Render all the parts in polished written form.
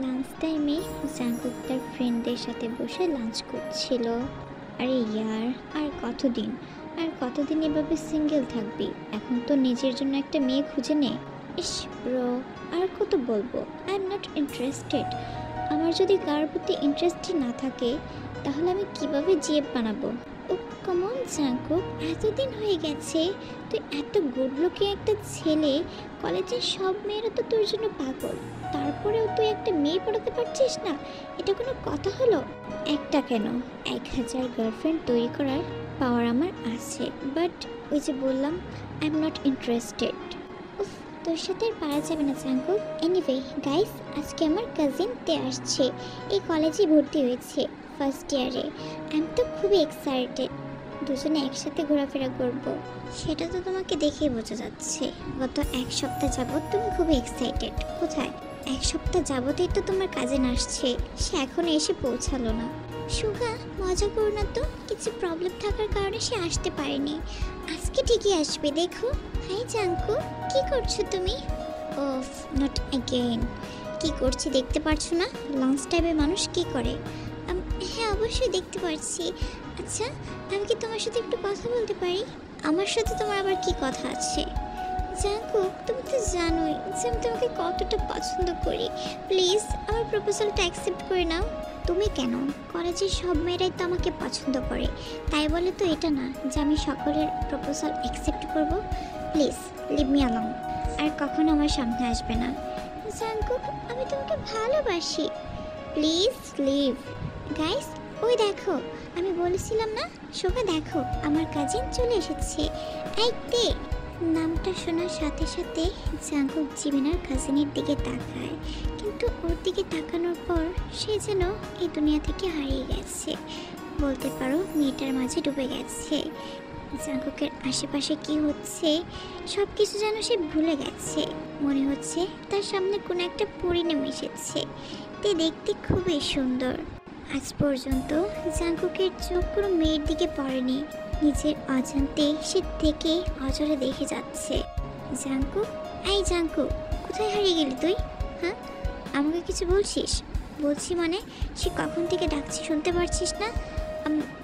Lunch টাইমে Jungkook তার ফ্রেন্ডদের সাথে বসে লাঞ্চ করছিল। আরে ইয়ার, আর কতদিন এভাবে সিঙ্গেল থাকবি? এখন তো নিজের জন্য একটা মেয়ে খুঁজে নে। ইস ব্রো, আর কত বলবো, আই এম নট ইন্টারেস্টেড। আমার যদি কারোর প্রতি ইন্টারেস্টই না থাকে তাহলে আমি কিভাবে জিএফ বানাবো? ও কমন জাঙ্কুক, এতদিন হয়ে গেছে, তুই এত গুড লুকিং একটা ছেলে, কলেজের সব মেয়েরা তো তোর জন্য পাগল, তারপরেও তুই একটা মেয়ে পড়াতে পারছিস না? এটা কোনো কথা হলো? একটা কেন, 1000 গার্লফ্রেন্ড তৈরি করার পাওয়ার আমার আছে, বাট ওই যে বললাম, আই এম নট ইন্টারেস্টেড। উফ, তোর সাথে আর পারা যাবে না জাঙ্কুক। এনিওয়ে গাইস, আজকে আমার কাজিন তে আসছে, এই কলেজে ভর্তি হয়েছে ফার্স্ট ইয়ারে। আমি তো খুবই এক্সাইটেড, দুজনে একসাথে ঘোরাফেরা করব। সেটা তো তোমাকে দেখেই বোঝা যাচ্ছে, গত 1 সপ্তাহ যাবৎ তুমি খুবই এক্সাইটেড। কোথায়? 1 সপ্তাহ যাবতই তো তোমার কাজিন আসছে, সে এখনো এসে পৌঁছালো না। সুগা, মজা করো না তো, কিছু প্রবলেম থাকার কারণে সে আসতে পারেনি, আজকে ঠিকই আসবে দেখো। হাই জাঙ্কু, কি করছো তুমি? ওফ, নট অ্যাগেইন। কি করছি দেখতে পারছো না? লাঞ্চ টাইমে মানুষ কি করে? হ্যাঁ অবশ্যই দেখতে পাচ্ছি। আচ্ছা, আমি কি তোমার সাথে একটু কথা বলতে পারি? আমার সাথে তোমার আবার কি কথা আছে? জাঙ্কুক, তুমি তো জানোই যে আমি তোমাকে কতটা পছন্দ করি, প্লিজ আমার প্রপোজালটা অ্যাকসেপ্ট করে নাও। তুমি কেন? কলেজের সব মেয়েরাই তো আমাকে পছন্দ করে, তাই বলে তো এটা না যে আমি সকলের প্রপোজাল অ্যাকসেপ্ট করব। প্লিজ লিভ মি অ্যালোন, আর কখনো আমার সামনে আসবে না। জাঙ্কুক, আমি তোমাকে ভালোবাসি, প্লিজ লিভ। গাইস, ওই দেখো, আমি বলেছিলাম না, শোভা দেখো আমার কাজিন চলে এসেছে। এইতে, নামটা শোনার সাথে সাথে জাঙ্কুক জিমিনার কাজিনের দিকে তাকায়, কিন্তু ওর দিকে তাকানোর পর সে যেন এই দুনিয়া থেকে হারিয়ে গেছে, বলতে পারো মেয়েটার মাঝে ডুবে গেছে। জাঙ্কুকের আশেপাশে কি হচ্ছে সব কিছু যেন সে ভুলে গেছে, মনে হচ্ছে তার সামনে কোনো একটা পরী নেমে এসেছে। তে দেখতে খুবই সুন্দর। আজ পর্যন্ত জাঙ্কুকের চোখ কোনো মেয়ের দিকে পড়েনি, নিজের অজান্তে সে থেকে অজরে দেখে যাচ্ছে। জাঙ্কুক, এই জাঙ্কুক, কোথায় হারিয়ে গেলি তুই? হ্যাঁ, আমাকে কিছু বলছিস? বলছি মানে, সে কখন থেকে ডাকছি শুনতে পারছিস না?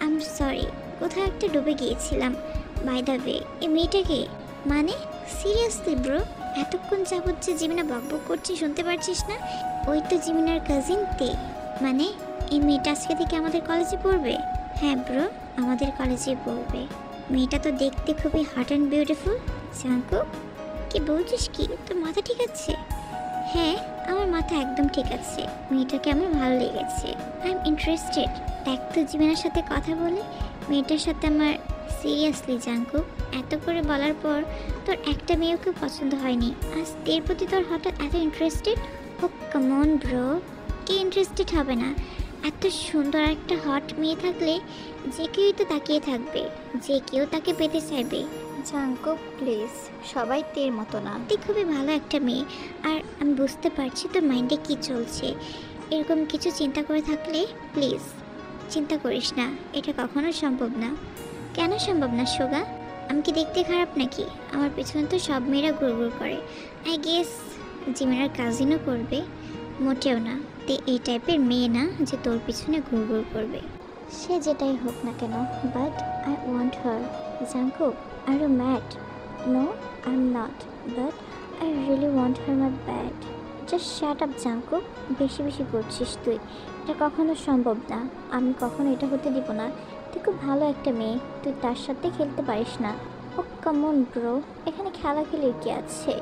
আম সরি, কোথাও একটা ডুবে গিয়েছিলাম। বাই দ্য ওয়ে, এই মেয়েটাকে, মানে সিরিয়াসলি ব্রো, এতক্ষণ যাবত যে জিমিনা বকবক করছে শুনতে পারছিস না? ওই তো জিমিনার কাজিন তে। মানে এই মেয়েটা আজকে থেকে আমাদের কলেজে পড়বে? হ্যাঁ ব্রো, আমাদের কলেজে পড়বে। মেয়েটা তো দেখতে খুবই হট অ্যান্ড বিউটিফুল। জাঙ্কুক, কি বলছিস কি? তোর মাথা ঠিক আছে? হ্যাঁ, আমার মাথা একদম ঠিক আছে, মেয়েটাকে আমার ভালো লেগেছে, আই এম ইন্টারেস্টেড। দেখ তো জিমিনার সাথে কথা বলে মেয়েটার সাথে আমার সিরিয়াসলি। জাঙ্কুক, এত করে বলার পর তোর একটা মেয়েকে পছন্দ হয়নি, আজ এর প্রতি তোর হঠাৎ এত ইন্টারেস্টেড? ও কাম অন ব্রো, কে ইন্টারেস্টেড হবে না? এত সুন্দর একটা হট মেয়ে থাকলে যে কেউই তো তাকিয়ে থাকবে, যে কেউ তাকে পেতে চাইবে। জাঙ্কুক প্লিজ, সবাই তের মতো না। তুই খুবই ভালো একটা মেয়ে, আর আমি বুঝতে পারছি তোর মাইন্ডে কি চলছে। এরকম কিছু চিন্তা করে থাকলে প্লিজ চিন্তা করিস না, এটা কখনো সম্ভব না। কেন সম্ভব না সুগা? আমি কি দেখতে খারাপ নাকি? আমার পেছনে তো সব মেয়েরা গুড়গুড় করে, আই গেস জিমিনার কাজিনও করবে। মোটেও না, তে এই টাইপের মেয়ে না যে তোর পিছনে ঘুরঘুর করবে। সে যেটাই হোক না কেন, but I want her. Jungkook, are you mad? No, I am not, but I really want her my bad. Just shut up Jungkook, বেশি বেশি করছিস তুই, এটা কখনো সম্ভব না, আমি কখনো এটা হতে দিব না। তুই খুব ভালো একটা মেয়ে, তুই তার সাথে খেলতে পারিস না। ও কাম অন ব্রো, এখানে খেলা খেলির কি আছে?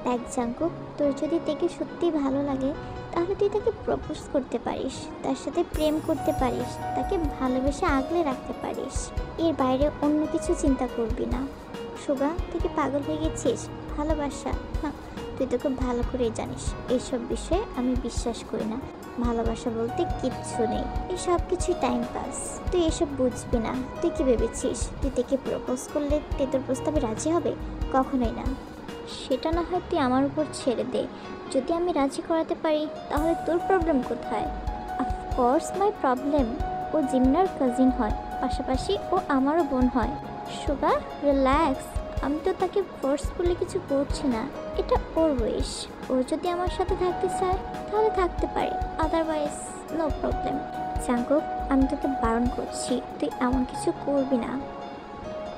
দেখ জাঙ্কুক, তোর যদি তাকে সত্যি ভালো লাগে তাহলে তুই তাকে প্রপোজ করতে পারিস, তার সাথে প্রেম করতে পারিস, তাকে ভালোবেসে আগলে রাখতে পারিস, এর বাইরে অন্য কিছু চিন্তা করবি না। সুগা, তুই কি পাগল হয়ে গেছিস? ভালোবাসা, হ্যাঁ তুই তো খুব ভালো করেই জানিস এইসব বিষয়ে আমি বিশ্বাস করি না। ভালোবাসা বলতে কিচ্ছু নেই, এই সব কিছুই টাইম পাস। তুই এসব বুঝবি না। তুই কি ভেবেছিস তুই তাকে প্রপোজ করলে তে তোর প্রস্তাবে রাজি হবে? কখনোই না। সেটা না হয় তুই আমার উপর ছেড়ে দে, যদি আমি রাজি করাতে পারি তাহলে তোর প্রবলেম কোথায়? অফকোর্স মাই প্রবলেম, ও জিমিনার কাজিন হয়, পাশাপাশি ও আমারও বোন হয়। সুগা রিল্যাক্স, আমি তো তাকে ফোর্সফুলি কিছু করছি না, এটা ওর উইশ। ও যদি আমার সাথে থাকতে চায় তাহলে থাকতে পারে, আদারওয়াইজ নো প্রবলেম। জাঙ্কুক, আমি তোকে বারণ করছি, তুই এমন কিছু করবি না।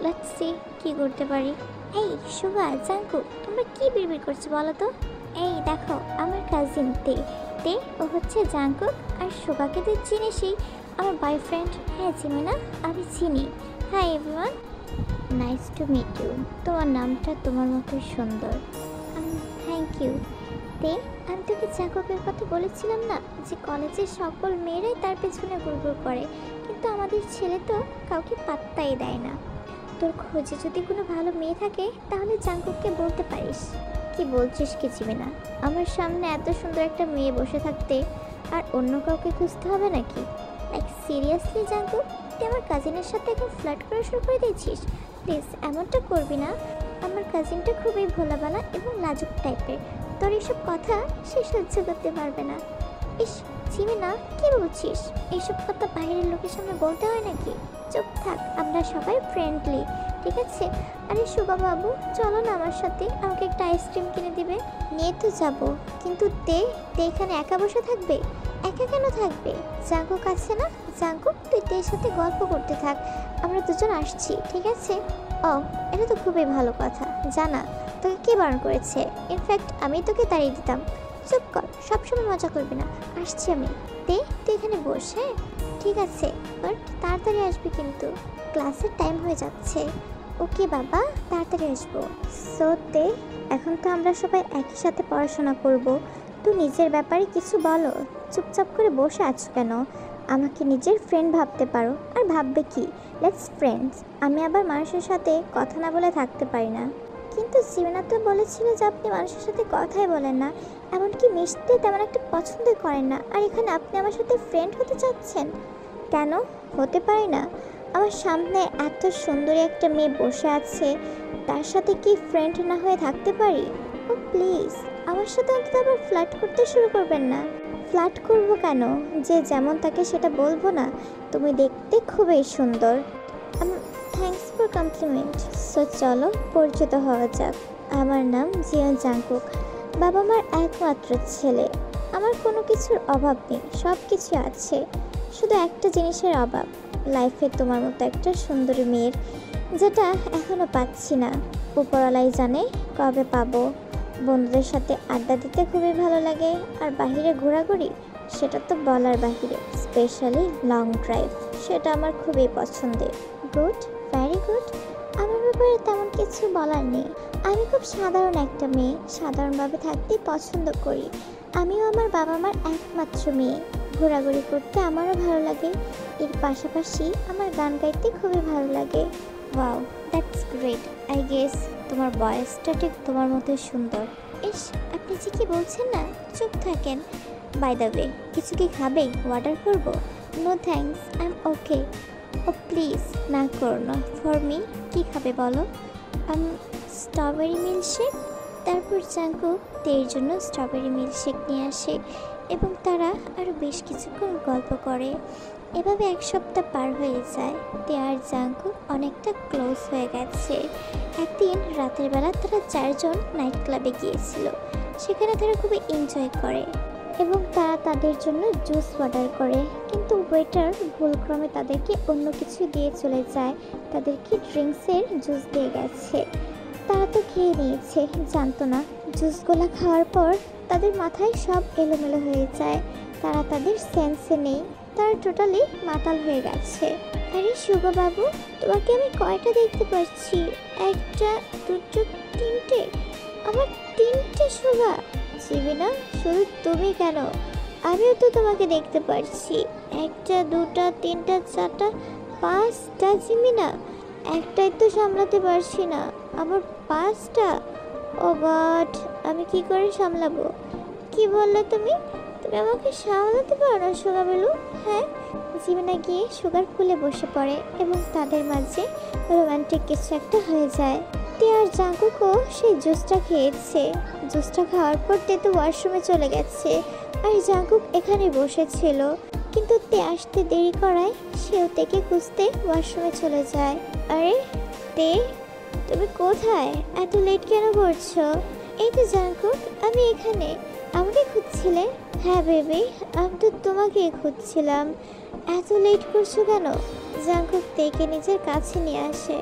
লেটস সি কি করতে পারি। এই সুগা, জাঙ্কুক, তোমরা কি বিড়বিড় করছো বলো তো? এই দেখো, আমার কাজিন তে তে ও হচ্ছে জাঙ্কুক, আর সুগাকে তুই চিনিসই, আমার বয়ফ্রেন্ড। হ্যাঁ জিমিনা, আমি চিনি। Hi everyone, nice to meet you. তোমার নামটা তোমার মতো সুন্দর। Thank you. তে, আমি তোকে জাঙ্কুকের কথা বলেছিলাম না, যে কলেজের সকল মেয়েরাই তার পেছনে ঘুরঘুর করে, কিন্তু আমাদের ছেলে তো কাউকে পাত্তাই দেয় না। তোর খোঁজে যদি কোনো ভালো মেয়ে থাকে তাহলে জাঙ্কুককে বলতে পারিস। কি বলছিস কি জিমিনা? আমার সামনে এত সুন্দর একটা মেয়ে বসে থাকতে আর অন্য কাউকে খুঁজতে হবে নাকি? লাইক সিরিয়াসলি জাঙ্কুক, তুই আমার কাজিনের সাথে এখন ফ্লার্ট করা শুরু করে দিয়েছিস? প্লিজ এমনটা করবি না। আমার কাজিনটা খুবই ভোলাবালা এবং লাজুক টাইপের, তোর এইসব কথা সে সহ্য করতে পারবে না। ইস জিমিনা, কি বলছিস? এইসব কথা বাইরের লোকের সামনে বলতে হয় নাকি? চুপ থাক, আমরা সবাই ফ্রেন্ডলি, ঠিক আছে? আরে সুগা বাবু, চলো না আমার সাথে, আমাকে একটা আইসক্রিম কিনে দিবে। নিয়ে তো যাবো, কিন্তু তে এখানে একা বসে থাকবে? একা কেন থাকবে? জাঙ্কুক আছে না? জাঙ্কুক, তুই তের সাথে গল্প করতে থাক, আমরা দুজন আসছি, ঠিক আছে? ও, এটা তো খুবই ভালো কথা। জানা, তোকে কে বারণ করেছে? ইনফ্যাক্ট আমি তোকে তাড়িয়ে দিতাম। চুপ কর, সবসময় মজা করবি না। আসছি আমি। তুই এখানে বস, হ্যাঁ? ঠিক আছে, বাট তাড়াতাড়ি আসবি কিন্তু, ক্লাসের টাইম হয়ে যাচ্ছে। ওকে বাবা, তাড়াতাড়ি আসবো। সো এখন তো আমরা সবাই একই সাথে পড়াশোনা করব, তুই নিজের ব্যাপারে কিছু বলো। চুপচাপ করে বসে আছো কেন? আমাকে নিজের ফ্রেন্ড ভাবতে পারো। আর ভাববে কি? Let's friends. আমি আবার মানুষের সাথে কথা না বলে থাকতে পারি না। কিন্তু জিমিনা তো বলেছিল যে আপনি মানুষের সাথে কথাই বলেন না, এমনকি মিশতে তেমন একটা পছন্দ করেন না, আর এখানে আপনি আমার সাথে ফ্রেন্ড হতে চাচ্ছেন? কেন হতে পারি না? আমার সামনে এত সুন্দরী একটা মেয়ে বসে আছে, তার সাথে কি ফ্রেন্ড না হয়ে থাকতে পারি? ও প্লিজ, আমার সাথে অন্তত আবার ফ্লার্ট করতে শুরু করবেন না। ফ্লার্ট করবো কেন? যে যেমন তাকে সেটা বলবো না? তুমি দেখতে খুবই সুন্দর। Thanks for complement. সো চলো পরিচিত হওয়া যাক। আমার নাম জিয়ন জাঙ্কুক, বাবা মার একমাত্র ছেলে। আমার কোনো কিছুর অভাব নেই, সব কিছু আছে, শুধু একটা জিনিসের অভাব, লাইফে তোমার মতো একটা সুন্দরী মেয়ের, যেটা এখনও পাচ্ছি না। উপরওয়ালাই জানে কবে পাবো। বন্ধুদের সাথে আড্ডা দিতে খুবই ভালো লাগে, আর বাহিরে ঘোরাঘুরি সেটা তো বলার বাহিরে, স্পেশালি লং ড্রাইভ, সেটা আমার খুবই পছন্দের। Good, very good. আমার ব্যাপারে তেমন কিছু বলার নেই। আমি খুব সাধারণ একটা মেয়ে, সাধারণভাবে থাকতেই পছন্দ করি। আমিও আমার বাবা মার একমাত্র মেয়ে। ঘোরাঘুরি করতে আমারও ভালো লাগে, এর পাশাপাশি আমার গান গাইতে খুবই ভালো লাগে। Wow, that's great. I guess তোমার বয়েসটা ঠিক তোমার মতো সুন্দর। ইস, আপনি যে কি বলছেন না, চুপ থাকেন। বাই দ্য ওয়ে, কিছু কি খাবে? অর্ডার করবো? No thanks, I am okay. Oh please, না করো না। ফর মি, কী খাবে বলো? Strawberry milkshake. তারপর জাঙ্কুক তের জন্য স্ট্রবেরি মিল্কশেক নিয়ে আসে এবং তারা আরও বেশ কিছুক্ষণ গল্প করে। এভাবে এক সপ্তাহ পার হয়ে যায়। তে আর জাঙ্কুক অনেকটা ক্লোজ হয়ে গেছে। একদিন রাতের বেলা তারা চারজন নাইট ক্লাবে গিয়েছিল। সেখানে তারা খুবই এনজয় করে এবং তারা তাদের জন্য জুস অর্ডার করে, কিন্তু ওয়েটার ভুলক্রমে তাদেরকে অন্য কিছু দিয়ে চলে যায়। তাদেরকে ড্রিঙ্কসের জুস দিয়ে গেছে। তারা তো খেয়ে নিয়েছে, জানতো না। জুসগুলো খাওয়ার পর তাদের মাথায় সব এলোমেলো হয়ে যায়, তারা তাদের সেন্সে নেই, তারা টোটালি মাতাল হয়ে গেছে। আরে সুগা বাবু, তোমাকে আমি কয়টা দেখতে পাচ্ছি? একটা, দুটো, তিনটে। আমার তিনটে সুগা। জিমিনা, শুধু তুমি কেন, আমিও তো তোমাকে দেখতে পাচ্ছি। একটা, দুটা, তিনটা, চারটা, পাঁচটা। জিমিনা, একটাই তো সামলাতে পারছি না, আবার পাঁচটা। ও গড, আমি কি করে সামলাবো? কি বললে তুমি? তুমি আমাকে সামলাতে পারো না সুগা বেলু? হ্যাঁ। জিমিনা গিয়ে সুগার ফুলে বসে পড়ে এবং তাদের মাঝে রোমান্টিক কিছু একটা হয়ে যায়। তে আর জাঙ্কুকও সেই জুসটা খেয়েছে। জুসটা খাওয়ার পর তে তো ওয়াশরুমে চলে গেছে, আর জাঙ্কুক এখানে বসেছিল। কিন্তু তে আসতে দেরি করায় সেও তেকে খুঁজতে ওয়াশরুমে চলে যায়। আরে তে, তুমি কোথায়? এত লেট কেন করছো? এই তো জাঙ্কুক, আমি এখানে। আমাকে খুঁজছিলে? হ্যাঁ বেবি, আমি তো তোমাকে খুঁজছিলাম। এত লেট করছো কেন? জাঙ্কুক তেকে নিজের কাছে নিয়ে আসে।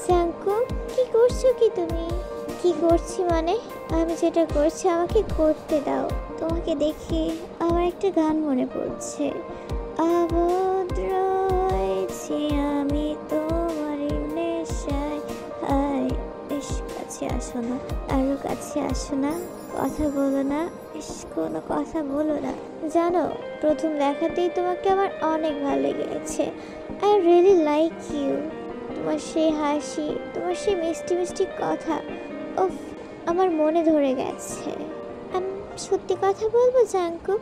জাঙ্কুক, কি করছো কি তুমি? কি করছি মানে? আমি যেটা করছি আমাকে করতে দাও। তোমাকে দেখে আমার একটা গান মনে পড়ছে। আবদ্ধ রয়েছি আমি তোমার নেশায়। হায়, বেশ কাছে আসো না, আরো কাছে আসো না, কথা বলো না, বেশ কোনো কথা বলো না। জানো, প্রথম দেখাতেই তোমাকে আমার অনেক ভালো লেগে গেছে। I really like you. তোমার সেই হাসি, তোমার সেই মিষ্টি মিষ্টি কথা, উফ, আমার মনে ধরে গেছে। আমি সত্যি কথা বলবো জাঙ্কুক,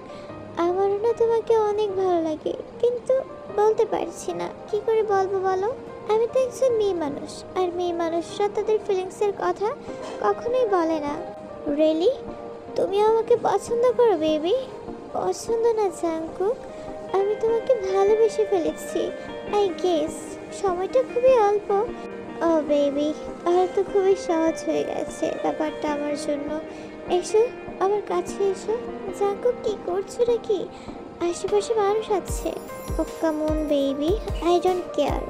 আমারও না তোমাকে অনেক ভালো লাগে, কিন্তু বলতে পারছি না। কি করে বলবো বলো? আমি তো একজন মেয়ে মানুষ, আর মেয়ে মানুষরা তাদের ফিলিংসের কথা কখনোই বলে না। রিয়েলি? তুমি আমাকে পছন্দ করো বেবি? পছন্দ না জাঙ্কুক, আমি তোমাকে ভালোবেসে ফেলেছি। আই গেস সময়টা খুবই অল্প। ও বেবি, তাহলে তো খুবই সহজ হয়ে গেছে ব্যাপারটা আমার জন্য। এসো, আমার কাছে এসো। জাঙ্কুক, কি করছো নাকি? আশেপাশে মানুষ আছে। Oh come on baby, I don't care,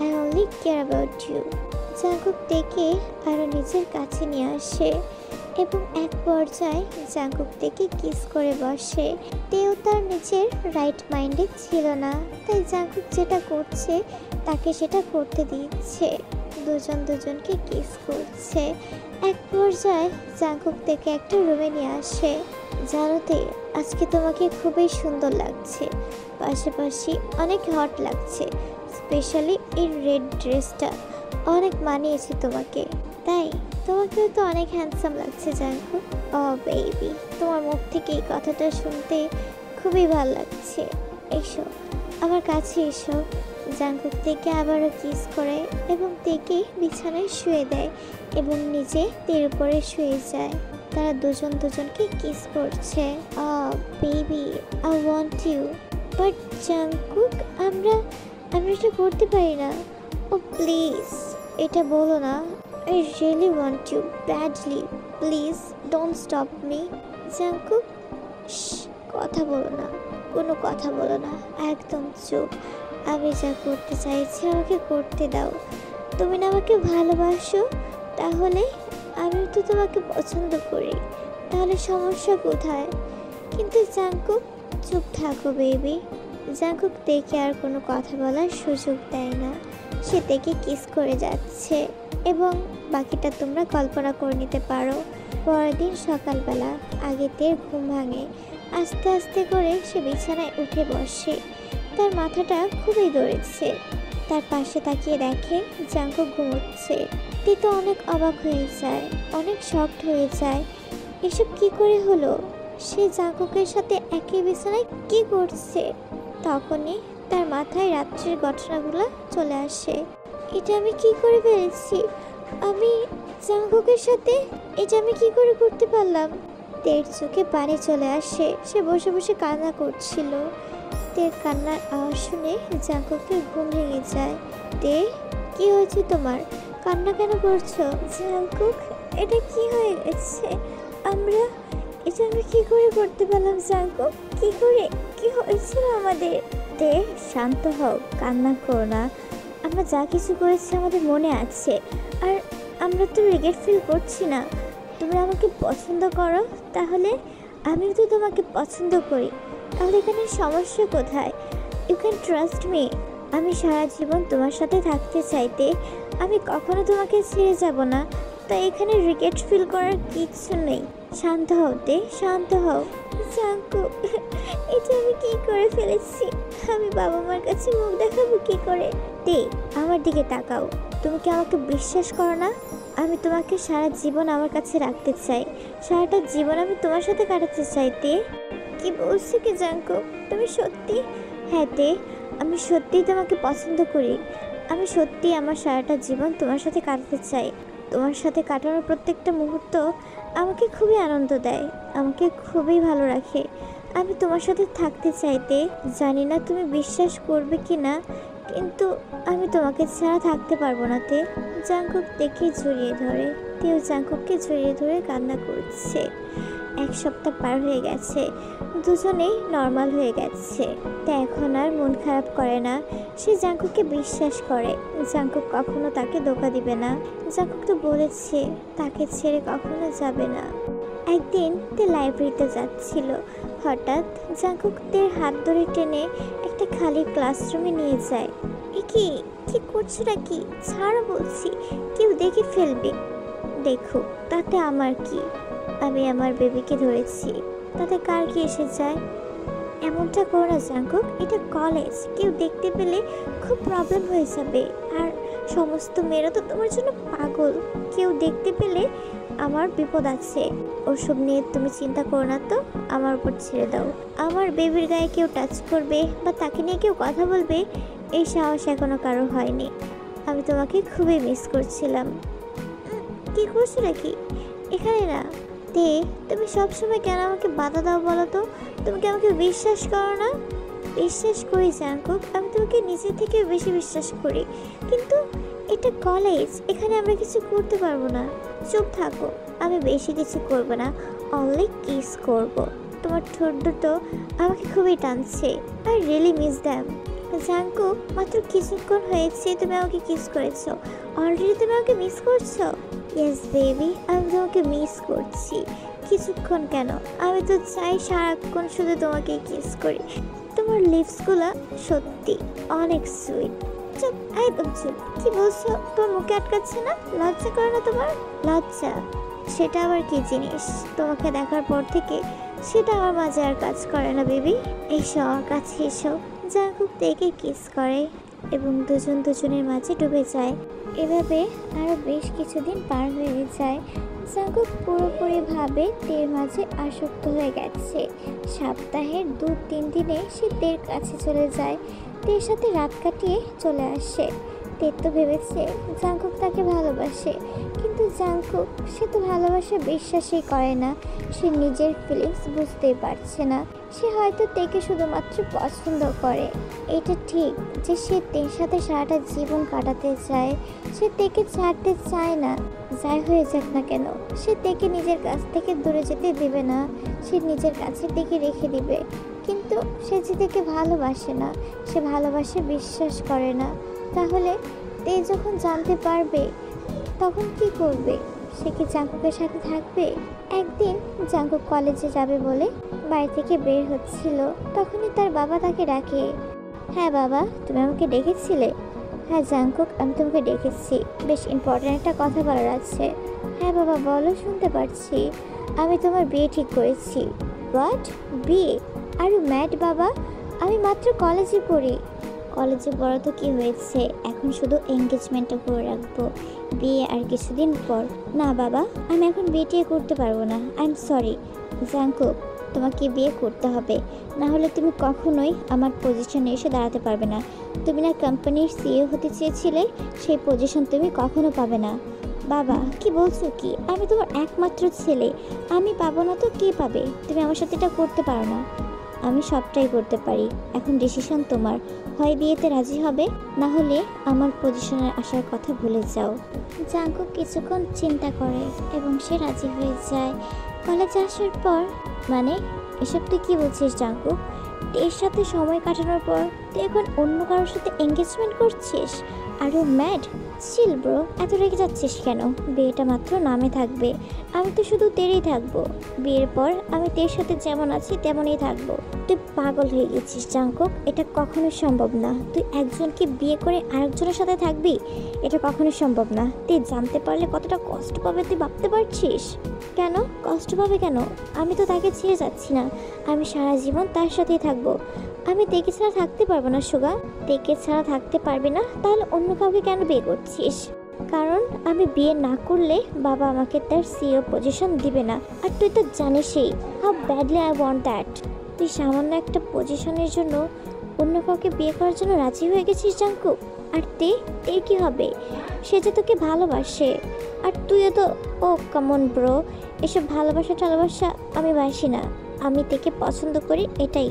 I only care about you. Jungkook থেকে আরও নিজের কাছে নিয়ে আসে এবং এক পর্যায়ে জাঙ্কুক থেকে কিস করে বসে। তেও তার নিজের রাইট মাইন্ডে ছিল না, তাই জাঙ্কুক যেটা করছে তাকে সেটা করতে দিচ্ছে। দুজন দুজনকে কিস করছে। এক পর্যায়ে জাঙ্কুক থেকে একটা রুমে নিয়ে আসে। জানোতে, আজকে তোমাকে খুবই সুন্দর লাগছে, পাশাপাশি অনেক হট লাগছে। স্পেশালি এই রেড ড্রেসটা অনেক মানিয়েছে তোমাকে। তাই তোমাকেও তো অনেক হ্যান্ডসাম লাগছে জাঙ্কুক। ও বেবি, তোমার মুখ থেকে এই কথাটা শুনতে খুবই ভালো লাগছে। এসো, আমার কাছে এসো। জাঙ্কুক তেকে আবারও কিস করে এবং তেকে বিছানায় শুয়ে দেয় এবং নিজে তের উপরে শুয়ে যায়। তারা দুজন দুজনকে কিস করছে। Baby, I want you. But Jungkook, আমরা এটা করতে পারি না। ও প্লিজ, এটা বলো না। I really want you badly, please don't stop me. Jungkook, কথা বলো না, কোনো কথা বলো না, একদম চুপ। আমি যা করতে চাইছি আমাকে করতে দাও। তুমি না আমাকে ভালোবাসো, তাহলে আমি তো তোমাকে পছন্দ করি, তাহলে সমস্যা কোথায়? কিন্তু জাঙ্কুক, চুপ থাকো বেবি। জাঙ্কুক দেখে আর কোনো কথা বলার সুযোগ দেয় না। সে দেখে কিস করে যাচ্ছে এবং বাকিটা তোমরা কল্পনা করে নিতে পারো। পরের দিন সকালবেলা আগেতে ঘুম ভাঙে। আস্তে আস্তে করে সে বিছানায় উঠে বসে। তার মাথাটা খুবই ধরেছে। তার পাশে তাকিয়ে দেখে জাঙ্কুক ঘুমোচ্ছে। তে তো অনেক অবাক হয়ে যায়, অনেক শকড হয়ে যায়। এসব কি করে হলো? সে জাঙ্কুকের সাথে একই বিছানায় কি করছে? তখনই তার মাথায় রাত্রির ঘটনাগুলো চলে আসে। এটা আমি কি করে ফেলেছি? আমি জাঙ্কুকের সাথে এটা আমি কি করে করতে পারলাম? তের চোখে পানি চলে আসে। সে বসে বসে কান্না করছিল। তের কান্নার আওয়াজ শুনে জাঙ্কুকের ঘুম ভেঙে যায়। তে, কি হয়েছে তোমার? কান্না কেন করছো? জাঙ্কুক, এটা কি হয়ে গেছে? এটা আমি কি করে করতে পারলাম জাঙ্কুক? কি করে? কি হয়েছিল আমাদের? তে, শান্ত হও, কান্না করো না। আমরা যা কিছু করেছি আমাদের মনে আছে, আর আমরা তো রিগ্রেট ফিল করছি না। তুমি আমাকে পছন্দ করো, তাহলে আমিও তো তোমাকে পছন্দ করি, তাহলে এখানে সমস্যা কোথায়? You can trust me. আমি সারা জীবন তোমার সাথে থাকতে চাইতে আমি কখনো তোমাকে ছেড়ে যাব না। তাই এখানে রিগ্রেট ফিল করার কিচ্ছু নেই। শান্ত হও তে, শান্ত হও। জাঙ্কুক, এটা আমি কি করে ফেলেছি? আমি বাবা মার কাছে মুখ দেখাবো কি করে? তে, আমার দিকে তাকাও। তুমি কি আমাকে বিশ্বাস করো না? আমি তোমাকে সারা জীবন আমার কাছে রাখতে চাই, সারাটা জীবন আমি তোমার সাথে কাটাতে চাই। তে, কি বলছো কি জাঙ্কুক? তুমি সত্যি? হ্যাঁ তে, আমি সত্যিই তোমাকে পছন্দ করি। আমি সত্যি আমার সারাটা জীবন তোমার সাথে কাটাতে চাই। তোমার সাথে কাটানোর প্রত্যেকটা মুহূর্ত আমাকে খুবই আনন্দ দেয়, আমাকে খুবই ভালো রাখে। আমি তোমার সাথে থাকতে চাইতে, জানি না তুমি বিশ্বাস করবে কি না, কিন্তু আমি তোমাকে ছাড়া থাকতে পারবো না তে। জাংকুক দেখে জড়িয়ে ধরে। তেও জাংকুককে জড়িয়ে ধরে কান্না করছে। 1 সপ্তাহ পার হয়ে গেছে, দুজনেই নর্মাল হয়ে গেছে। তে এখন আর মন খারাপ করে না। সে জাংকুককে বিশ্বাস করে। জাংকুক কখনো তাকে ধোঁকা দিবে না। জাংকুক তো বলেছে তাকে ছেড়ে কখনো যাবে না। একদিন তে লাইব্রেরিতে যাচ্ছিল। হঠাৎ জাংকুক তের হাত ধরে টেনে একটা খালি ক্লাসরুমে নিয়ে যায়। এ কি কি করছো নাকি? ছাড়ো বলছি, কেউ দেখে ফেলবে। দেখো, তাতে আমার কি? আমি আমার বেবিকে ধরেছি, তাতে কার কি এসে যায়? এমনটা করো না জাংকুক, এটা কলেজ, কেউ দেখতে পেলে খুব প্রবলেম হয়ে যাবে। আর সমস্ত মেয়েরা তো তোমার জন্য পাগল, কেউ দেখতে পেলে আমার বিপদ আছে। ওসব নিয়ে তুমি চিন্তা করো না তো, আমার উপর ছেড়ে দাও। আমার বেবির গায়ে কেউ টাচ করবে বা তাকে নিয়ে কেউ কথা বলবে, এই সাহস এখনো কারো হয়নি। আমি তোমাকে খুবই মিস করছিলাম। কি করছো নাকি? এখানে না। তে তুমি সবসময় কেন আমাকে বাধা দাও বলো তো? তুমি কি আমাকে বিশ্বাস করো না? বিশ্বাস করি জাংকুক, আমি তোমাকে নিজে থেকে বেশি বিশ্বাস করি, কিন্তু এটা কলেজ, এখানে আমরা কিছু করতে পারবো না। চুপ থাকো, আমি বেশি কিছু করব না, অনলি কিস করব। তোমার ঠোঁট দুটো আমাকে খুবই টানছে। I really miss them. Jungkook, মাত্র কিছুক্ষণ হয়েছে তুমি আমাকে কিস করেছো, অলরেডি তুমি আমাকে মিস করছো? ইয়েস বেবি, আমি তোমাকে মিস করছি। কিছুক্ষণ কেন, আমি তো চাই সারাক্ষণ শুধু তোমাকে কিস করি। তোমার লিপসগুলো সত্যি অনেক সুইট। চুপ, একদম চুপ। কি বলছো? তোমার মুখে আটকাচ্ছে না? লজ্জা করে না তোমার? লজ্জা সেটা আবার কি জিনিস? তোমাকে দেখার পর থেকে সেটা আমার মাঝে আর কাজ করে না বেবি। এসো আমার কাছে এসো। জাংকুক তেকে কিস করে এবং দুজন দুজনের মাঝে ডুবে যায়। এভাবে আরও বেশ কিছুদিন পার হয়ে যায়। জাংকুক পুরোপুরিভাবে তের মাঝে আসক্ত হয়ে গেছে। সপ্তাহের 2-3 দিনে সে তের কাছে চলে যায়, তের সাথে রাত কাটিয়ে চলে আসে। তে তো ভেবেছে জাংকুক তাকে ভালোবাসে, কিন্তু জাংকুক সে তো ভালোবাসা বিশ্বাসই করে না। সে নিজের ফিলিংস বুঝতেই পারছে না। সে হয়তো তেকে শুধুমাত্র পছন্দ করে। এটা ঠিক যে সে তের সাথে সারাটা জীবন কাটাতে চায়, সে তেকে ছাড়তে চায় না। যাই হয়ে যাক না কেন, সে তেকে নিজের কাছ থেকে দূরে যেতে দেবে না, সে নিজের কাছে তেকে রেখে দিবে। কিন্তু সে যে তেকে ভালোবাসে না, সে ভালোবাসে বিশ্বাস করে না। তাহলে তে যখন জানতে পারবে তখন কি করবে? সে কি জাংকুকের সাথে থাকবে? একদিন জাংকুক কলেজে যাবে বলে বাড়ি থেকে বের হচ্ছিল, তখনই তার বাবা তাকে ডাকে। হ্যাঁ বাবা, তুমি আমাকে ডেকেছিলে? হ্যাঁ জাংকুক, আমি তোমাকে ডেকেছি, বেশ ইম্পর্ট্যান্ট একটা কথা বলার আছে। হ্যাঁ বাবা বলো, শুনতে পারছি। আমি তোমার বিয়ে ঠিক করেছি। হোয়াট? বিয়ে? আর ম্যাড বাবা, আমি মাত্র কলেজে পড়ি। কলেজে পড়া তো কী হয়েছে, এখন শুধু এঙ্গেজমেন্টটা করে রাখবো, বিয়ে আর কিছুদিন পর। না বাবা, আমি এখন বিয়ে করতে পারবো না, আই এম সরি। জাংকুক, তোমাকে বিয়ে করতে হবে, না হলে তুমি কখনোই আমার পজিশনে এসে দাঁড়াতে পারবে না। তুমি না কোম্পানির সিইও হতে চেয়েছিলে, সেই পজিশন তুমি কখনো পাবে না। বাবা কি বলছো কি? আমি তোমার একমাত্র ছেলে, আমি পাবো না তো কে পাবে? তুমি আমার সাথে এটা করতে পারো না। আমি সবটাই করতে পারি, এখন ডিসিশন তোমার। হয় বিয়েতে রাজি হবে, না হলে আমার পজিশনে আসার কথা ভুলে যাও। জাংকুক কিছুক্ষণ চিন্তা করে এবং সে রাজি হয়ে যায়। কলেজে আসার পর, মানে এসব তুই কী বলছিস জাংকুক? এর সাথে সময় কাটানোর পর তুই এখন অন্য কারোর সাথে এঙ্গেজমেন্ট করছিস? আরও ম্যাড? চিল ব্রো, এত রেগে যাচ্ছিস কেন? বিয়েটা মাত্র নামে থাকবে, আমি তো শুধু তেরেই থাকবো। বিয়ের পর আমি তের সাথে যেমন আছি তেমনই থাকবো। তুই পাগল হয়ে গেছিস জাংকুক, এটা কখনোই সম্ভব না। তুই একজনকে বিয়ে করে আরেকজনের সাথে থাকবি, এটা কখনোই সম্ভব না। তুই জানতে পারলে কতটা কষ্ট পাবে তুই ভাবতে পারছিস? কেন কষ্ট পাবে কেন? আমি তো তাকে ছেড়ে যাচ্ছি না, আমি সারা জীবন তার সাথেই থাকবো। আমি তেকে ছাড়া থাকতে পারবো না সুগা। তেকে ছাড়া থাকতে পারবি না? তাহলে অন্য কাউকে কেন বিয়ে করছিস? কারণ আমি বিয়ে না করলে বাবা আমাকে তার সিইও পজিশন দিবে না, আর তুই তো জানিসই how badly I want that. তুই সামান্য একটা পজিশনের জন্য অন্য কাউকে বিয়ে করার জন্য রাজি হয়ে গেছিস জাংকুক। আর তের কি হবে? সে যে তোকে ভালোবাসে, আর তুইও তো। ও কামন ব্রো, এসব ভালোবাসা টালোবাসা আমি বাসি না, আমি তেকে পছন্দ করি, এটাই।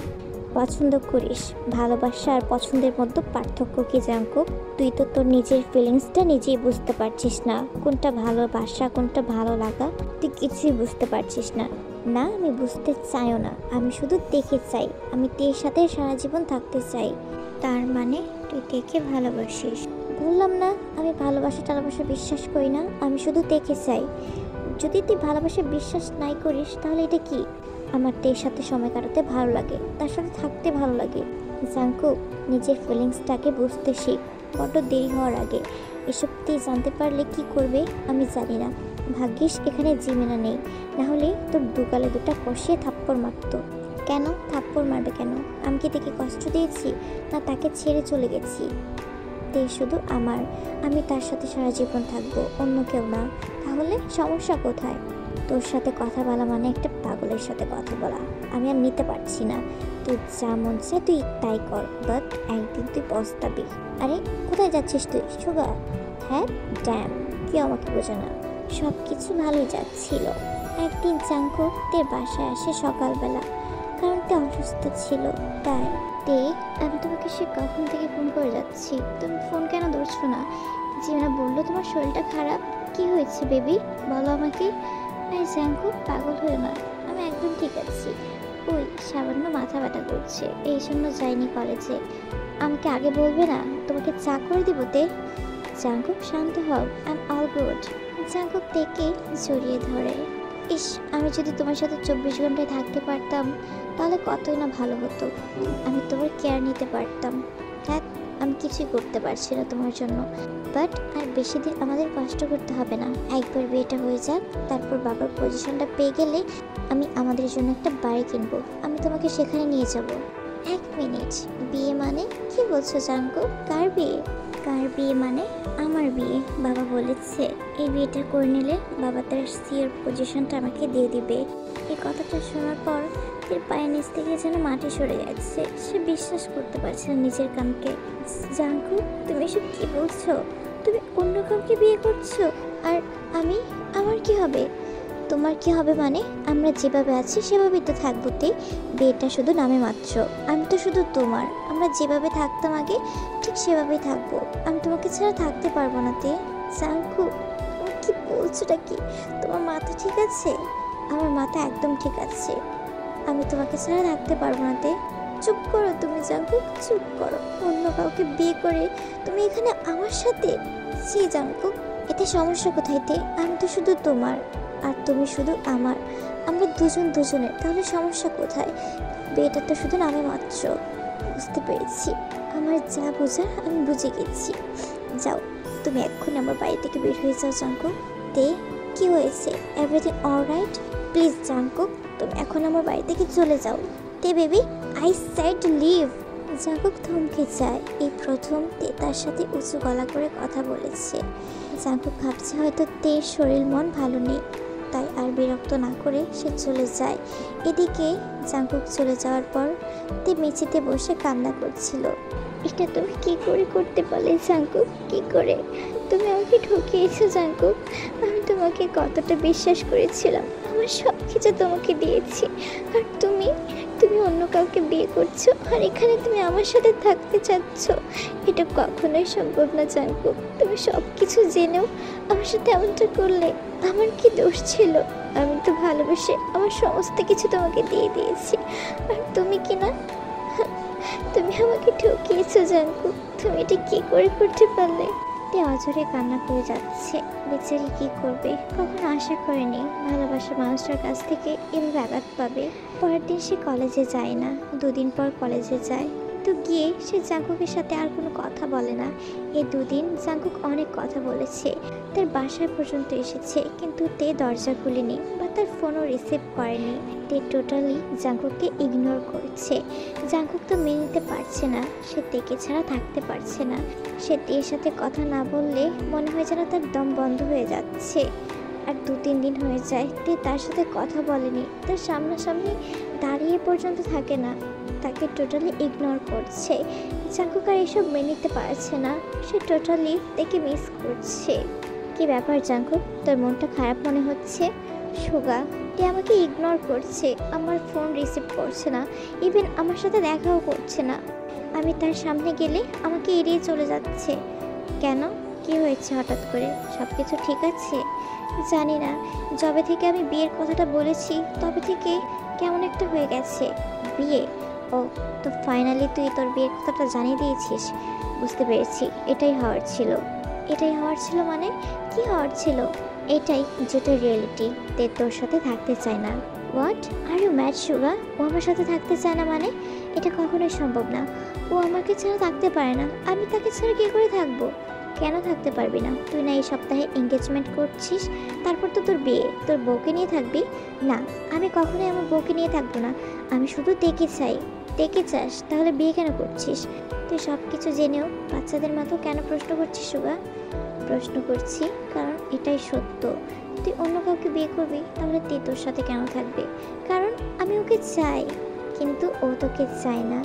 পছন্দ করিস। ভালোবাসা আর পছন্দের মধ্যে পার্থক্য কি জাঙ্কুক? তুই তো তোর নিজের ফিলিংসটা নিজেই বুঝতে পারছিস না, কোনটা ভালোবাসা কোনটা ভালো লাগা তুই কিছুই বুঝতে পারছিস না। না, আমি বুঝতে চাইও না, আমি শুধু দেখে চাই, আমি তের সাথে সারা জীবন থাকতে চাই। তার মানে তুই তেকে ভালোবাসিস? বললাম না আমি ভালোবাসা টালোবাসা বিশ্বাস করি না, আমি শুধু দেখে চাই। যদি তুই ভালোবাসা বিশ্বাস নাই করিস তাহলে এটা কি? আমার তের সাথে সময় কাটাতে ভালো লাগে, তার সাথে থাকতে ভালো লাগে। জাঙ্কুক, নিজের ফিলিংসটাকে বুঝতে শিখ, বড্ড দেরি হওয়ার আগে। এসব তুই জানতে পারলে কি করবে আমি জানি না। ভাগ্যিস এখানে জিমেনা নেই, নাহলে তোর দুগালে দুটা কষিয়ে থাপ্পড় মারতো। কেন থাপ্পড় মারবে কেন? আমি কি তাকে কষ্ট দিয়েছি, না তাকে ছেড়ে চলে গেছি? তে শুধু আমার, আমি তার সাথে সারা জীবন থাকবো, অন্য কেউ না। তাহলে সমস্যা কোথায়? তোর সাথে কথা বলা মানে একটা পাগলের সাথে কথা বলা। আমি আর নিতে পারছি না। তুই যা মন চায় তুই তাই কর, বাট একদিন তুই পস্তাবি। আরে কোথায় যাচ্ছিস তুই সুগা? হ্যাঁ ড্যাম, কেউ আমাকে বোঝে না। সব কিছু ভালোই যাচ্ছিল। একদিন জাঙ্কুক তের বাসায় আসে সকালবেলা, কারণ তে অসুস্থ ছিল তাই। তে, আমি তোমাকে সে কখন থেকে ফোন করে যাচ্ছি, তুমি ফোন কেন ধরছো না? জিমেনা বললো তোমার শরীরটা খারাপ। কি হয়েছে বেবি, বলো আমাকে। আরে জাঙ্কুক, পাগল হয়ে না, আমি একদম ঠিক আছি। ওই সামান্য মাথা ব্যথা করছে, এই জন্য যাইনি কলেজে। আমাকে আগে বলবে না? তোমাকে চা করে দিব তে। জাঙ্কুক শান্ত হও, I am all good. Jungkook তেকে জড়িয়ে ধরে। ইস, আমি যদি তোমার সাথে 24 ঘন্টায় থাকতে পারতাম তাহলে কতই না ভালো হতো। আমি তোমার কেয়ার নিতে পারতাম। হ্যাঁ, আমি কিছুই করতে পারছি না তোমার জন্য, বাট আর বেশি দিন আমাদের কষ্ট করতে হবে না। একবার বিয়েটা হয়ে যাক, তারপর বাবার পজিশনটা পেয়ে গেলে আমি আমাদের জন্য একটা বাড়ি কিনবো, আমি তোমাকে সেখানে নিয়ে যাব। এক মিনিট, বিয়ে মানে কি বলছো জাঙ্কুক? কার বিয়ে? কার বিয়ে মানে আমার বিয়ে। বাবা বলেছে এই বিয়েটা করে নিলে বাবা তার সিওর পজিশনটা আমাকে দিয়ে দিবে। এই কথাটা শোনার পর এর পায়ের নিচ থেকে যেন মাটি সরে যাচ্ছে। সে বিশ্বাস করতে পারছে না নিজের কানকে। জাঙ্কুক, তুমি এসব কি বলছো? তুমি অন্য কাউকে বিয়ে করছো? আর আমি, আমার কি হবে? তোমার কি হবে মানে? আমরা যেভাবে আছি সেভাবেই তো থাকবো তে। বিয়েটা শুধু নামে মাত্র, আমি তো শুধু তোমার। আমরা যেভাবে থাকতাম আগে ঠিক সেভাবেই থাকবো। আমি তোমাকে ছাড়া থাকতে পারবো না তে। জাঙ্কুক, তুমি কি বলছোটা কি? তোমার মাথা ঠিক আছে? আমার মাথা একদম ঠিক আছে। আমি তোমাকে ছাড়া থাকতে পারবো না তে। চুপ করো তুমি জাঙ্কুক, চুপ করো। অন্য কাউকে বিয়ে করে তুমি এখানে আমার সাথে? সে জাঙ্কুক, এতে সমস্যা কোথায় তে? আমি তো শুধু তোমার আর তুমি শুধু আমার। আমরা দুজন দুজনের, তাহলে সমস্যা কোথায়? বিয়েটা তো শুধু নামে মাত্র। বুঝতে পেরেছি, আমার যা বোঝার আমি বুঝে গেছি। যাও, তুমি এক্ষুনি আমার বাড়ি থেকে বের হয়ে যাও জাঙ্কুক। তে, কি হয়েছে? Everything alright? প্লিজ জাঙ্কুক, তুমি এখন আমার বাড়ি থেকে চলে যাও। Tae baby, I said leave. Jungkook থমকে যায়। এই প্রথম তে তার সাথে উঁচু গলা করে কথা বলেছে। জাঙ্কুক ভাবছে হয়তো তের শরীর মন ভালো নেই, তাই আর বিরক্ত না করে সে চলে যায়। এদিকে জাঙ্কুক চলে যাওয়ার পর তে মেঝেতে বসে কান্না করছিল। এটা তুমি কি করে করতে পারলে জাঙ্কুক? কি করে? তুমি আমাকে ঠকিয়েছো জাঙ্কুক। আমি তোমাকে কতটা বিশ্বাস করেছিলাম, আমার সব কিছু তোমাকে দিয়েছি, আর তুমি অন্য কাউকে বিয়ে করছো, আর এখানে তুমি আমার সাথে থাকতে চাচ্ছ। এটা কখনোই সম্ভব না জাঙ্কুক। তুমি সব কিছু জেনেও আমার সাথে এমনটা করলে। আমার কি দোষ ছিল? আমি তো ভালোবেসে আমার সমস্ত কিছু তোমাকে দিয়ে দিয়েছি, আর তুমি কি না? তুমি আমাকে ঠকিয়েছো জাঙ্কুক। তুমি এটা কি করে করতে পারলে? তে অঝরে কান্না করে যাচ্ছে। বেচারি কি করবে? কখনো আশা করেনি ভালোবাসার মানুষটার কাছ থেকে এভাবে আঘাত পাবে। পরের দিন সে কলেজে যায় না, দুদিন পর কলেজে যায়। তো গিয়ে সে জাঙ্কুকের সাথে আর কোনো কথা বলে না। এই দুদিন জাঙ্কুক অনেক কথা বলেছে, তার বাসায় পর্যন্ত এসেছে, কিন্তু তে দরজা খুলেনি বা তার ফোনও রিসিভ করেনি। তে টোটালি জাঙ্কুককে ইগনোর করছে। জাঙ্কুক তো মেনে নিতে পারছে না, সে তেকে ছাড়া থাকতে পারছে না। সে তের সাথে কথা না বললে মনে হয় যেন তার দম বন্ধ হয়ে যাচ্ছে। আর 2-3 দিন হয়ে যায় তে তার সাথে কথা বলেনি, তার সামনাসামনি দাঁড়িয়ে পর্যন্ত থাকে না, তাকে টোটালি ইগনোর করছে। জাঙ্কুক আর এসব মেনে নিতে পারছে না, সে টোটালি তাকে মিস করছে। কি ব্যাপার জাঙ্কুক, তোর মনটা খারাপ মনে হচ্ছে? সুগা, তে আমাকে ইগনোর করছে, আমার ফোন রিসিভ করছে না, ইভেন আমার সাথে দেখাও করছে না। আমি তার সামনে গেলে আমাকে এড়িয়ে চলে যাচ্ছে। কেন? কি হয়েছে হঠাৎ করে? সব কিছু ঠিক আছে? জানি না, যবে থেকে আমি বিয়ের কথাটা বলেছি তবে থেকে কেমন একটা হয়ে গেছে। বিয়ে? ও, তো ফাইনালি তুই তোর বিয়ের কথাটা জানিয়ে দিয়েছিস। বুঝতে পেরেছি, এটাই হওয়ার ছিল। এটাই হওয়ার ছিল মানে? কি হওয়ার ছিল? এটাই, যেটা রিয়েলিটি। তে তোর সাথে থাকতে চায় না। হোয়াট আর ইউ ম্যাড সুগা? ও আমার সাথে থাকতে চায় না মানে? এটা কখনোই সম্ভব না। ও আমাকে ছাড়া থাকতে পারে না, আমি তাকে ছাড়া কী করে থাকবো? কেন থাকতে পারবি না? তুই না এই সপ্তাহে এঙ্গেজমেন্ট করছিস, তারপর তো তোর বিয়ে, তোর বউকে নিয়ে থাকবি? না, আমি কখনোই আমার বউকে নিয়ে থাকবো না। আমি শুধু দেখে চাই। দেখে চাস? তাহলে বিয়ে কেন করছিস? তুই সব কিছু জেনেও বাচ্চাদের মতো কেন প্রশ্ন করছিস সুগা? প্রশ্ন করছি কারণ এটাই সত্য। তুই অন্য কাউকে বিয়ে করবি, তাহলে তে তোর সাথে কেন থাকবে? কারণ আমি ওকে চাই। কিন্তু ও তোকে চায় না।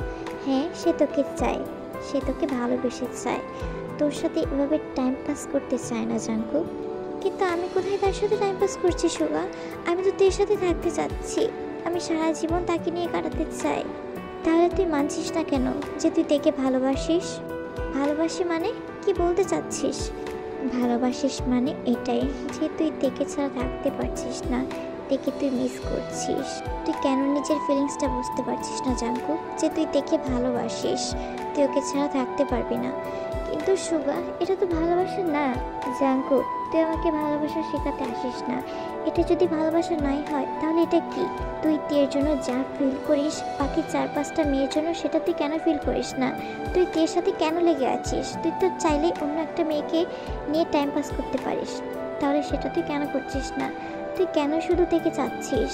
হ্যাঁ, সে তোকে চায়, সে তোকে ভালোবেসে চায়, তোর সাথে এভাবে টাইম পাস করতে চায় না জাঙ্কু। কিন্তু আমি কোথায় তার সাথে টাইম পাস করছি সুগা? আমি তো তোর সাথে থাকতে চাচ্ছি, আমি সারা জীবন তাকে নিয়ে কাটাতে চাই। তাহলে তুই মানছিস না কেন যে তুই তেকে ভালোবাসিস? ভালোবাসি মানে কি বলতে চাচ্ছিস? ভালোবাসিস মানে এটাই যে তুই তেকে ছাড়া থাকতে পারছিস না, তেকে তুই মিস করছিস। তুই কেন নিজের ফিলিংসটা বুঝতে পারছিস না জাঙ্কু, যে তুই তেকে ভালোবাসিস, তুই ওকে ছাড়া থাকতে পারবি না। কিন্তু সুগা, এটা তো ভালোবাসা না। জাঙ্কু, তুই আমাকে ভালোবাসা শেখাতে আসিস না। এটা যদি ভালোবাসা নাই হয় তাহলে এটা কি? তুই তের জন্য যা ফিল করিস বাকি 4-5টা মেয়ের জন্য সেটা তুই কেন ফিল করিস না? তুই তের সাথে কেন লেগে আছিস? তুই তো চাইলেই অন্য একটা মেয়েকে নিয়ে টাইম পাস করতে পারিস, তাহলে সেটা তুই কেন করছিস না? তুই কেন শুধু থেকে চাচ্ছিস?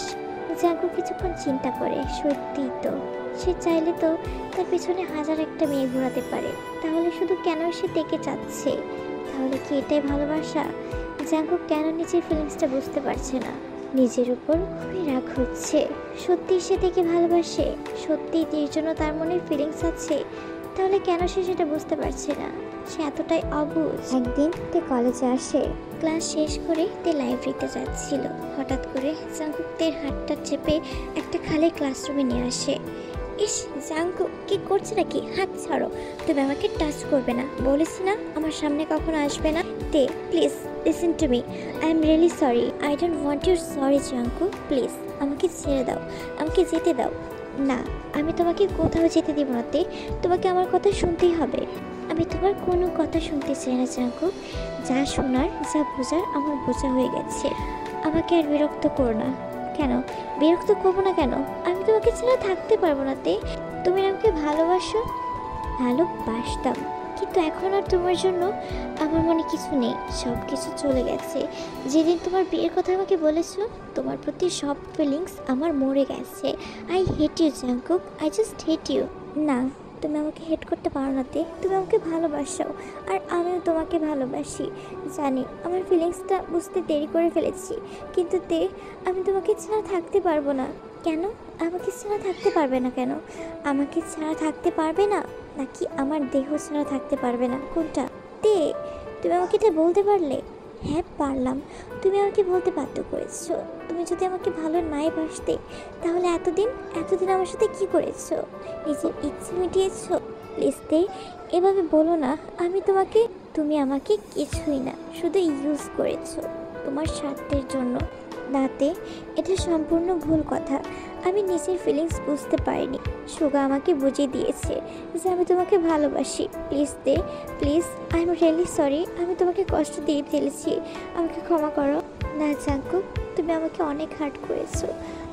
জাঙ্কু কিছুক্ষণ চিন্তা করে, সত্যিই তো সে চাইলে তো তার পিছনে 1000 একটা মেয়ে ঘোরাতে পারে, তাহলে শুধু কেন সে তেকে চাচ্ছে? তাহলে কি এটাই ভালোবাসা? জাঙ্কু কেন নিজের ফিলিংসটা বুঝতে পারছে না? নিজের উপর খুবই রাগ হচ্ছে। সত্যি সে তেকে ভালোবাসে, সত্যি তের জন্য তার মনে ফিলিংস আছে, তাহলে কেন সে সেটা বুঝতে পারছে না? সে এতটাই অবুঝ। একদিন তে কলেজে আসে, ক্লাস শেষ করে তে লাইব্রেরিতে যাচ্ছিল। হঠাৎ করে জাঙ্কুক তের হাতটা চেপে একটা খালি ক্লাসরুমে নিয়ে আসে। ইস জাঙ্কুক, কি করছে নাকি? হাত ছাড়ো, তুমি আমাকে টাচ করবে না, বলেছি না আমার সামনে কখনো আসবে না। তে please listen to me, I am really sorry, I don't want your sorry Jungkook, please আমাকে ছেড়ে দাও, আমাকে যেতে দাও। না, আমি তোমাকে কোথাও যেতে দেব না তে, তোমাকে আমার কথা শুনতেই হবে। আমি তোমার কোনো কথা শুনতে চাই না জাঙ্কুক, যা শোনার যা বোঝার আমার বোঝা হয়ে গেছে। আমাকে আর বিরক্ত করো না। কেন বিরক্ত করবো না কেন? আমি তোমাকে ছাড়া থাকতে পারবো না তে। তুমি আমাকে ভালোবাসো? ভালোবাসতাম, কিন্তু এখন আর তোমার জন্য আমার মনে কিছু নেই, সব কিছু চলে গেছে। যেদিন তোমার বিয়ের কথা আমাকে বলেছো, তোমার প্রতি সব ফিলিংস আমার মরে গেছে। I hate you Jungkook, I just hate you. না, তুমি আমাকে হেট করতে পারো না তে, তুমি আমাকে ভালোবাসো, আর আমিও তোমাকে ভালোবাসি। জানি আমার ফিলিংসটা বুঝতে দেরি করে ফেলেছি, কিন্তু তে আমি তোমাকে ছাড়া থাকতে পারবো না। কেন আমাকে ছাড়া থাকতে পারবে না? কেন আমাকে ছাড়া থাকতে পারবে না, নাকি আমার দেহ ছাড়া থাকতে পারবে না? কোনটা? তে তুমি আমাকে এটা বলতে পারলে? হ্যাঁ পারলাম, তুমি আমাকে বলতে বাধ্য করেছো। তুমি যদি আমাকে ভালো নাই বাসতে তাহলে এতদিন আমার সাথে কি করেছো? নিজের ইচ্ছে মিটিয়েছো? প্লিজ তে এভাবে বলো না। তুমি আমাকে কিছুই না, শুধু ইউজ করেছো তোমার স্বার্থের জন্য। নাতে, এটা সম্পূর্ণ ভুল কথা। আমি নিজের ফিলিংস বুঝতে পারিনি, সুগা আমাকে বুঝিয়ে দিয়েছে যে আমি তোমাকে ভালোবাসি। প্লিজ দে, please, I am really sorry, আমি তোমাকে কষ্ট দিয়ে ফেলেছি, আমাকে ক্ষমা করো। না জাঙ্কুক, তুমি আমাকে অনেক হার্ট করেছো,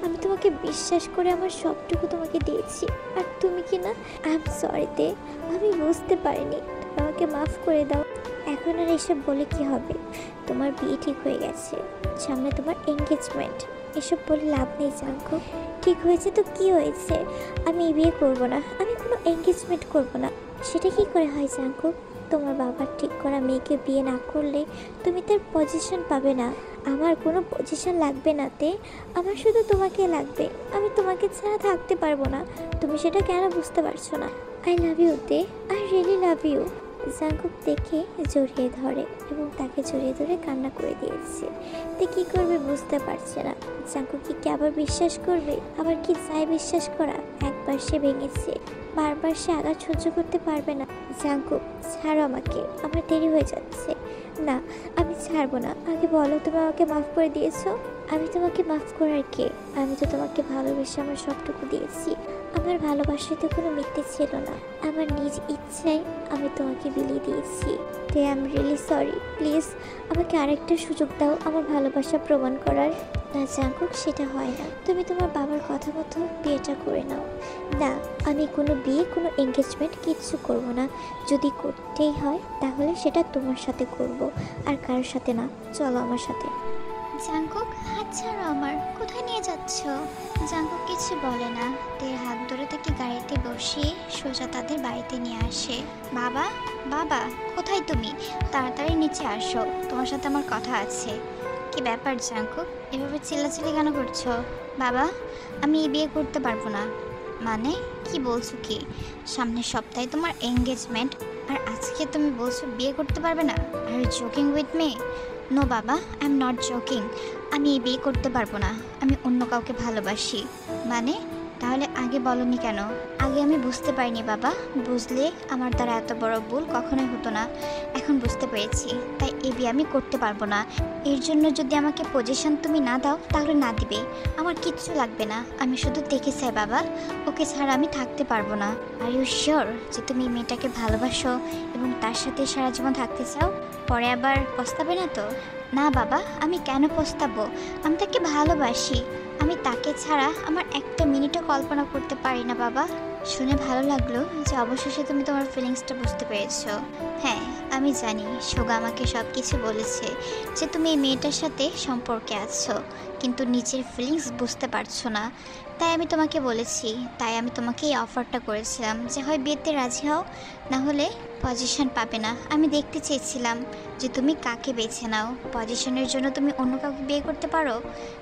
আমি তোমাকে বিশ্বাস করে আমার সবটুকু তোমাকে দিয়েছি, আর তুমি কি না? আই এম সরি দে, আমি বুঝতে পারিনি, তুমি আমাকে মাফ করে দাও। এখন আর এসব বলে কি হবে? তোমার বিয়ে ঠিক হয়ে গেছে, সামনে তোমার এঙ্গেজমেন্ট, এসব বলে লাভ নেই জাঙ্কুক। ঠিক হয়েছে তো কি হয়েছে? আমি এই বিয়ে করবো না, আমি কোনো এঙ্গেজমেন্ট করবো না। সেটা কি করে হয় জাঙ্কুক? তোমার বাবার ঠিক করা মেয়েকে বিয়ে না করলে তুমি তার পজিশন পাবে না। আমার কোনো পজিশন লাগবে না তে, আমার শুধু তোমাকে লাগবে। আমি তোমাকে ছাড়া থাকতে পারবো না, তুমি সেটা কেন বুঝতে পারছো না? I love you Tae, I really love you. Jungkook দেখে জড়িয়ে ধরে এবং তাকে জড়িয়ে ধরে কান্না করে দিয়েছে। তে কী করবে বুঝতে পারছে না। জাঙ্কুক কি আবার বিশ্বাস করবে? আবার কি চায় বিশ্বাস করা? একবার সে ভেঙেছে, বারবার সে আঘাত সহ্য করতে পারবে না। জাঙ্কুক ছাড়ো আমাকে, আমার দেরি হয়ে যাচ্ছে। না, আমি ছাড়বো না। আগে বলো তুমি আমাকে মাফ করে দিয়েছো? আমি তোমাকে মাফ করার কে? আমি তো তোমাকে ভালোবেসে আমার সবটুকু দিয়েছি। আমার ভালোবাসায় তো কোনো মিথ্যে ছিল না। আমার নিজ ইচ্ছায় আমি তোমাকে বিলিয়ে দিয়েছি। তে I am really sorry. Please আমাকে আরেকটা সুযোগ দাও আমার ভালোবাসা প্রমাণ করার। না জাঙ্কুক, সেটা হয় না। তুমি তোমার বাবার কথা মতো বিয়েটা করে নাও। না, আমি কোনো বিয়ে, কোনো এঙ্গেজমেন্ট কিচ্ছু করব না। যদি করতেই হয় তাহলে সেটা তোমার সাথে করব, আর কারোর সাথে না। চলো আমার সাথে। জাঙ্কুক হাত ছাড়ো আমার, কোথায় নিয়ে যাচ্ছ? জাঙ্কুক কিছু বলে না। তের হাত ধরে তাকে গাড়িতে বসিয়ে সোজা তাদের বাড়িতে নিয়ে আসে। বাবা, বাবা, কোথায় তুমি? তাড়াতাড়ি নিচে আসো, তোমার সাথে আমার কথা আছে। কি ব্যাপার জাঙ্কুক, এভাবে চিল্লাচিল্লি কেন করছো? বাবা, আমি এই বিয়ে করতে পারবো না। মানে কি বলছো কি? সামনের সপ্তাহে তোমার এঙ্গেজমেন্ট, আর আজকে তুমি বলছো বিয়ে করতে পারবে না? Are you joking with me? No বাবা, আই এম নট জোকিং। আমি এই বিয়ে করতে পারবো না। আমি অন্য কাউকে ভালোবাসি। মানে তাহলে আগে বলনি কেন? আগে আমি বুঝতে পারিনি বাবা। বুঝলে আমার দ্বারা এত বড় ভুল কখনোই হতো না। এখন বুঝতে পেরেছি, তাই এই বিয়ে আমি করতে পারবো না। এর জন্য যদি আমাকে পজিশন তুমি না দাও তাহলে না দিবে, আমার কিচ্ছু লাগবে না। আমি শুধু দেখে চাই বাবা, ওকে ছাড়া আমি থাকতে পারবো না। আর ইউ শিওর যে তুমি এই মেয়েটাকে ভালোবাসো এবং তার সাথে সারা জীবন থাকতে চাও? পরে আবার পস্তাবে না তো? না বাবা, আমি কেন পস্তাবো? আমি তাকে ভালোবাসি। আমি তাকে ছাড়া আমার একটা মিনিটও কল্পনা করতে পারি না বাবা। শুনে ভালো লাগলো যে অবশেষে তুমি তোমার ফিলিংসটা বুঝতে পেরেছো। হ্যাঁ, আমি জানি সুগা আমাকে সব কিছু বলেছে যে তুমি এই মেয়েটার সাথে সম্পর্কে আছো, কিন্তু নিজের ফিলিংস বুঝতে পারছো না। তাই আমি তোমাকে বলেছি, তাই আমি তোমাকে এই অফারটা করেছিলাম যে হয় বিয়েতে রাজি হও, না হলে পজিশন পাবে না। আমি দেখতে চেয়েছিলাম যে তুমি কাকে বেছে নাও। পজিশনের জন্য তুমি অন্য কাউকে বিয়ে করতে পারো,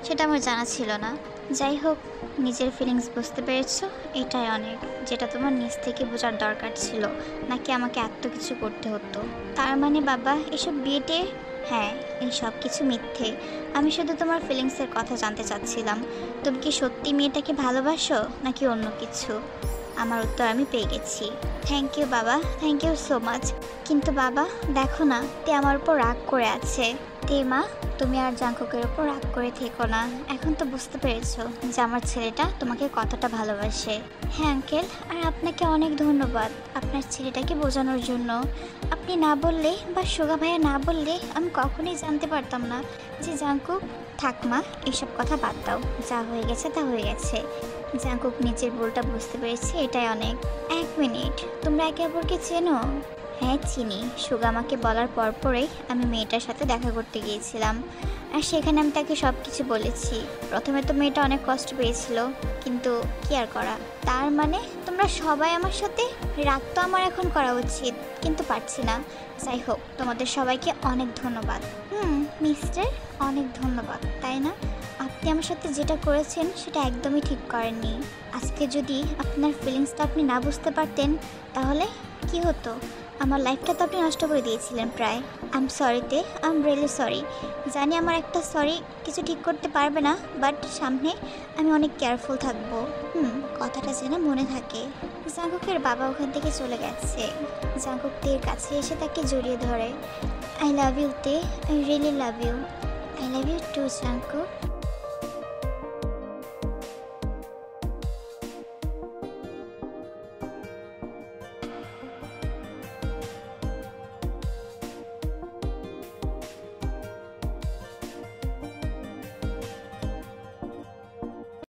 সেটা আমার জানা ছিল না। যাই হোক, নিজের ফিলিংস বুঝতে পেরেছো, এটাই অনেক। যেটা তোমার নিজ থেকে বোঝার দরকার ছিল, নাকি আমাকে এত কিছু করতে হতো। তার মানে বাবা, এসব বিয়েতে, হ্যাঁ, এই সব কিছু মিথ্যে। আমি শুধু তোমার ফিলিংসের কথা জানতে চাচ্ছিলাম। তুমি কি সত্যি মেয়েটাকে ভালোবাসো নাকি অন্য কিছু? আমার উত্তর আমি পেয়ে গেছি। থ্যাংক ইউ বাবা, থ্যাংক ইউ সো মাচ। কিন্তু বাবা দেখো না, তে আমার উপর রাগ করে আছে। তে মা, তুমি আর জাঙ্কুকের উপর রাগ করে থেকো না। এখন তো বুঝতে পেরেছো যে আমার ছেলেটা তোমাকে কতটা ভালোবাসে। হ্যাঁ আঙ্কেল, আর আপনাকে অনেক ধন্যবাদ আপনার ছেলেটাকে বোঝানোর জন্য। আপনি না বললে বা সুগা ভাইয়া না বললে আমি কখনোই জানতে পারতাম না যে জাঙ্কুক। থাক মা, এসব কথা বাদ দাও। যা হয়ে গেছে তা হয়ে গেছে। জাঙ্কুক নিজের ভুলটা বুঝতে পেরেছে, এটাই অনেক। এক মিনিট, তোমরা একে অপরকে চেনো? হ্যাঁ চিনি। সুগা আমাকে বলার পরেই আমি মেয়েটার সাথে দেখা করতে গিয়েছিলাম, আর সেখানে আমি তাকে সব কিছু বলেছি। প্রথমে তো মেয়েটা অনেক কষ্ট পেয়েছিল, কিন্তু কি আর করা। তার মানে তোমরা সবাই আমার সাথে? রাগ তো আমার এখন করা উচিত, কিন্তু পারছি না। যাই হোক, তোমাদের সবাইকে অনেক ধন্যবাদ। মিস্টার, অনেক ধন্যবাদ। তাই না? আপনি আমার সাথে যেটা করেছেন সেটা একদমই ঠিক করেননি। আজকে যদি আপনার ফিলিংসটা আপনি না বুঝতে পারতেন তাহলে কি হতো? আমার লাইফটা তো আপনি নষ্ট করে দিয়েছিলেন প্রায়। আই এম সরিতে, আই এম রিয়েলি সরি। জানি আমার একটা সরি কিছু ঠিক করতে পারবে না, বাট সামনে আমি অনেক কেয়ারফুল থাকবো। কথাটা যেন মনে থাকে। জাঙ্কুকের বাবা ওখান থেকে চলে গেছে। জাঙ্কুক তের কাছে এসে তাকে জড়িয়ে ধরে। I love you Tae, I really love you. I love you too Jungkook.